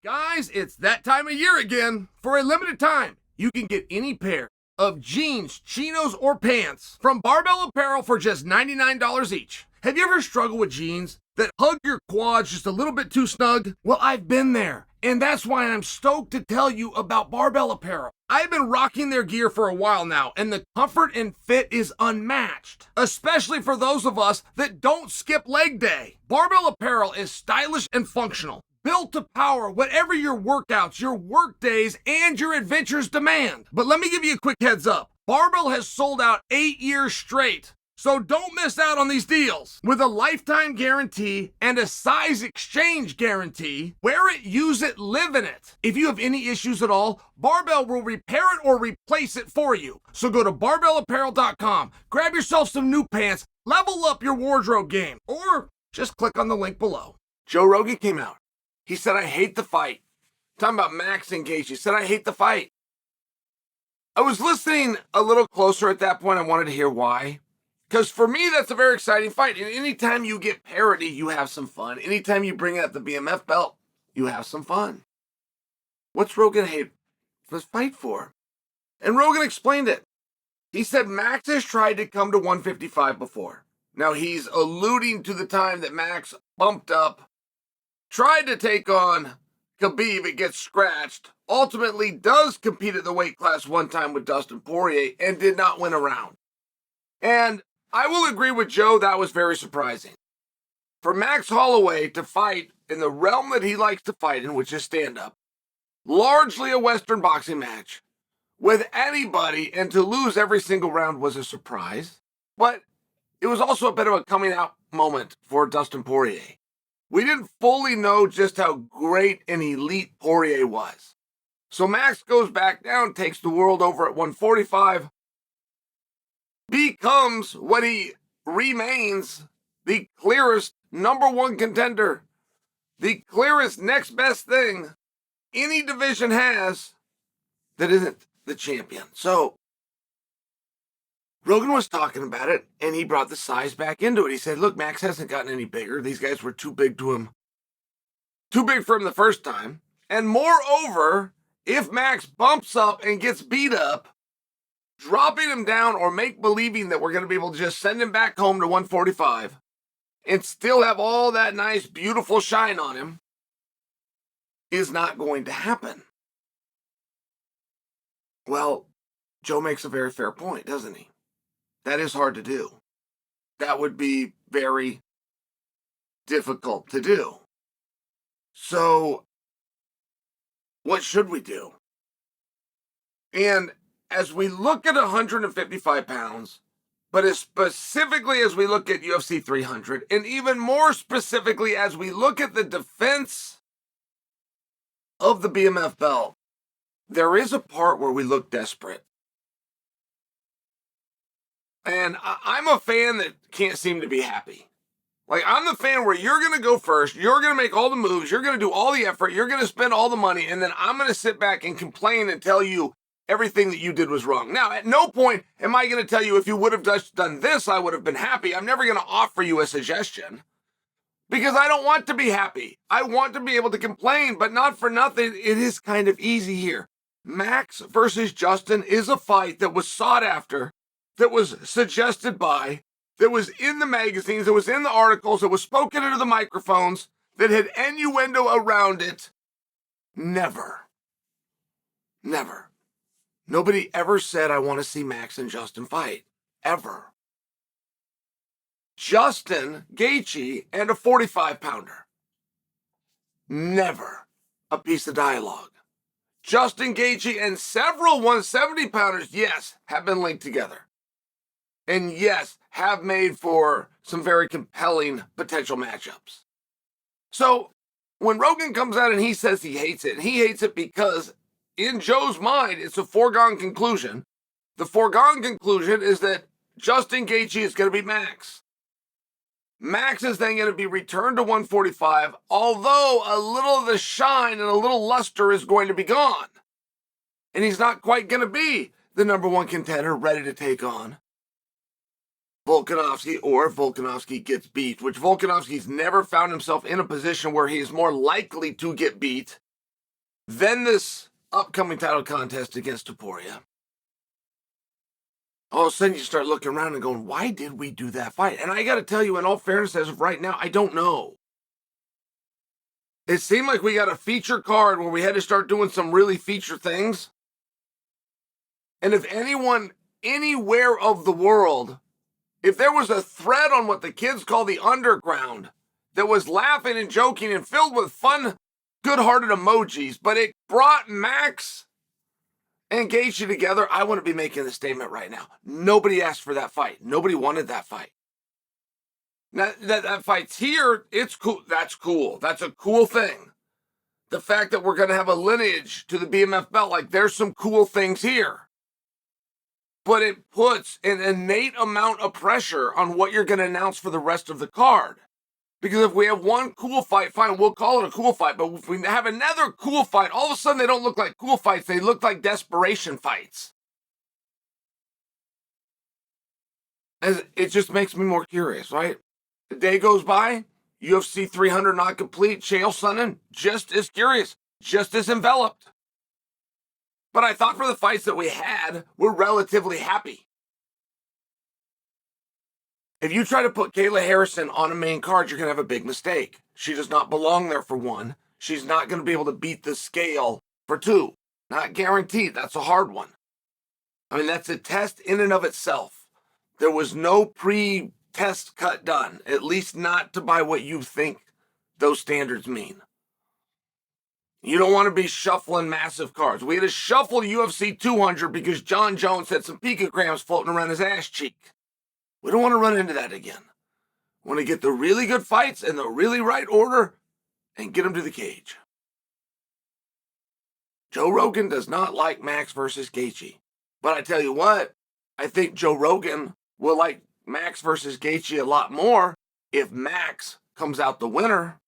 Guys, it's that time of year again. For a limited time, you can get any pair of jeans, chinos, or pants from Barbell Apparel for just $99 each. Have you ever struggled with jeans that hug your quads just a little bit too snug? Well, I've been there, and that's why I'm stoked to tell you about Barbell Apparel. I've been rocking their gear for a while now, and the comfort and fit is unmatched, especially for those of us that don't skip leg day. Barbell Apparel is stylish and functional, built to power whatever your workouts, your work days, and your adventures demand. But let me give you a quick heads up. Barbell has sold out 8 years straight, so don't miss out on these deals. With a lifetime guarantee and a size exchange guarantee, wear it, use it, live in it. If you have any issues at all, Barbell will repair it or replace it for you. So go to barbellapparel.com, grab yourself some new pants, level up your wardrobe game, or just click on the link below. Joe Rogan came out. He said, I hate the fight. Talking about Max and Gaethje. He said, I hate the fight. I was listening a little closer at that point. I wanted to hear why. Because for me, that's a very exciting fight. And anytime you get parity, you have some fun. Anytime you bring out the BMF belt, you have some fun. What's Rogan hate this fight for? And Rogan explained it. He said Max has tried to come to 155 before. Now he's alluding to the time that Max bumped up, tried to take on Khabib, it gets scratched, ultimately does compete at the weight class one time with Dustin Poirier and did not win a round. And I will agree with Joe, that was very surprising. For Max Holloway to fight in the realm that he likes to fight in, which is stand-up, largely a Western boxing match, with anybody, and to lose every single round was a surprise. But it was also a bit of a coming-out moment for Dustin Poirier. We didn't fully know just how great and elite Poirier was. So Max goes back down, takes the world over at 145, becomes what he remains, the clearest number one contender, the clearest next best thing any division has that isn't the champion. So Rogan was talking about it, and he brought the size back into it. He said, look, Max hasn't gotten any bigger. These guys were too big to him. Too big for him the first time. And moreover, if Max bumps up and gets beat up, dropping him down or make believing that we're going to be able to just send him back home to 145 and still have all that nice, beautiful shine on him is not going to happen. Well, Joe makes a very fair point, doesn't he? That is hard to do. That would be very difficult to do. So, what should we do? And as we look at 155 pounds, but as specifically as we look at UFC 300, and even more specifically as we look at the defense of the BMF belt, there is a part where we look desperate. And I'm a fan that can't seem to be happy. Like, I'm the fan where you're going to go first, you're going to make all the moves, you're going to do all the effort, you're going to spend all the money, and then I'm going to sit back and complain and tell you everything that you did was wrong. Now, at no point am I going to tell you if you would have just done this, I would have been happy. I'm never going to offer you a suggestion because I don't want to be happy. I want to be able to complain, but not for nothing. It is kind of easy here. Max versus Justin is a fight that was sought after, that was suggested by, that was in the magazines, that was in the articles, that was spoken into the microphones, that had innuendo around it. Never. Nobody ever said, I want to see Max and Justin fight. Ever. Justin Gaethje and a 45-pounder. Never a piece of dialogue. Justin Gaethje and several 170-pounders, yes, have been linked together. And yes, have made for some very compelling potential matchups. So when Rogan comes out and he says he hates it, and he hates it because in Joe's mind, it's a foregone conclusion. The foregone conclusion is that Justin Gaethje is going to be Max. Max is then going to be returned to 145, although a little of the shine and a little luster is going to be gone. And he's not quite going to be the number one contender ready to take on Volkanovski, or Volkanovski gets beat, which Volkanovski's never found himself in a position where he is more likely to get beat then this upcoming title contest against Topuria. All of a sudden you start looking around and going, why did we do that fight? And I got to tell you, in all fairness, as of right now, I don't know. It seemed like we got a feature card where we had to start doing some really feature things. And if anyone anywhere of the world, if there was a thread on what the kids call the underground that was laughing and joking and filled with fun, good-hearted emojis, but it brought Max and Gaethje together, I wouldn't be making the statement right now. Nobody asked for that fight. Nobody wanted that fight. Now, that fight's here, it's cool. That's cool. That's a cool thing. The fact that we're going to have a lineage to the BMF belt, like there's some cool things here. But it puts an innate amount of pressure on what you're going to announce for the rest of the card. Because if we have one cool fight, fine, we'll call it a cool fight. But if we have another cool fight, all of a sudden they don't look like cool fights. They look like desperation fights. And it just makes me more curious, right? The day goes by, UFC 300 not complete, Chael Sonnen, just as curious, just as enveloped. But I thought for the fights that we had, we're relatively happy. If you try to put Kayla Harrison on a main card, you're going to have a big mistake. She does not belong there for one. She's not going to be able to beat the scale for two. Not guaranteed. That's a hard one. I mean, that's a test in and of itself. There was no pre-test cut done, at least not to by what you think those standards mean. You don't want to be shuffling massive cards. We had to shuffle UFC 200 because Jon Jones had some picograms floating around his ass cheek. We don't want to run into that again. We want to get the really good fights in the really right order and get them to the cage. Joe Rogan does not like Max versus Gaethje. But I tell you what, I think Joe Rogan will like Max versus Gaethje a lot more if Max comes out the winner.